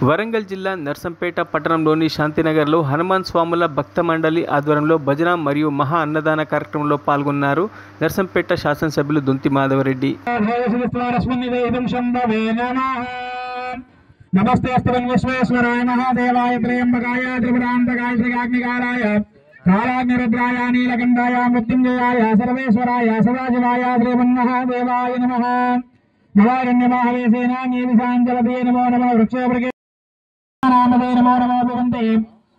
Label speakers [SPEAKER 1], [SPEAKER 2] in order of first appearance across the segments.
[SPEAKER 1] వరంగల్ జిల్లా నర్సంపేట పట్టణంలోని శాంతినగర్లో హనుమాన్ స్వాముల భక్త మండలి ఆధ్వర్యంలో భజన మరియు మహా అన్నదాన కార్యక్రమంలో పాల్గొన్నారు. నర్సంపేట శాసనసభ్యులు దొంతి మాధవరెడ్డి.
[SPEAKER 2] నమస్తే విశ్వేశ్వరాయ మహాదేవాయ త్రయంబకాయ త్రిపురాంతకాయ శ్రీకాగ్నికారాయ కాళాగ్నిరుద్రాయ నీలకంఠాయ మృత్యుంజయాయ సర్వేశ్వరాయ సదాశివాయ శ్రీమన్మహాదేవాయ నమః. నవారణ్యమాహవేసేన నీవిశాంజలదే నమో నమః. వృక్షోపృగే నామదే నమో నమో భవంతే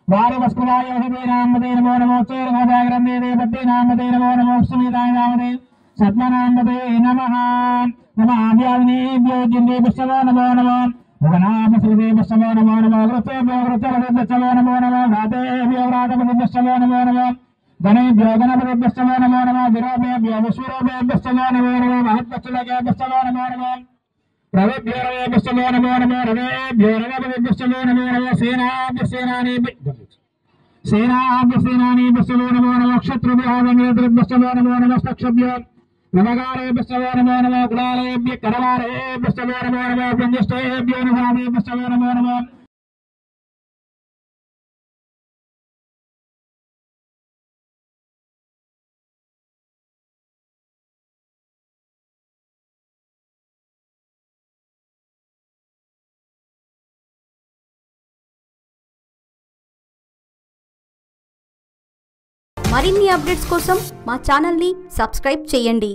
[SPEAKER 2] వారవస్కృతాయ హృదే నామదే నమో నమో చేరమోదాగ్రంథే దేవతే నామదే నమో నమో సుమితాయ నామదే సత్మనామదే నమః. నమాభ్యాదినేభ్యో జిందేభ్యో నమో నమో భువనామసుదేభ్యో నమో నమో వృత్తేభ్యో వృత్తపదేభ్యో నమో నమో వ్రాతేభ్యో వ్రాతపదేభ్యో నమో నమో గణేభ్యో గణపతిభ్యో నమో నమో విరోభేభ్యో విశ్వరూపేభ్యో నమో నమో మహత్పక్షులకేభ్యో నమో నమో ప్రవేభ్యో రవేభ్యో నమో నమో రవేభ్యో రవపతిభ్యో నమో నమో సేనాభ్యసేనానీభ్యో నమో నమో క్షత్రుభ్యో వంగేతృభ్యో నమో నమస్తక్షభ్యో నమగారేభ్యో నమో నమో కులాలేభ్య కరవారేభ్యో నమో నమో పంజష్టేభ్యో నమాదేభ్యో నమో నమో.
[SPEAKER 3] మరిన్ని అప్డేట్స్ కోసం మా ఛానల్ని సబ్స్క్రైబ్ చేయండి.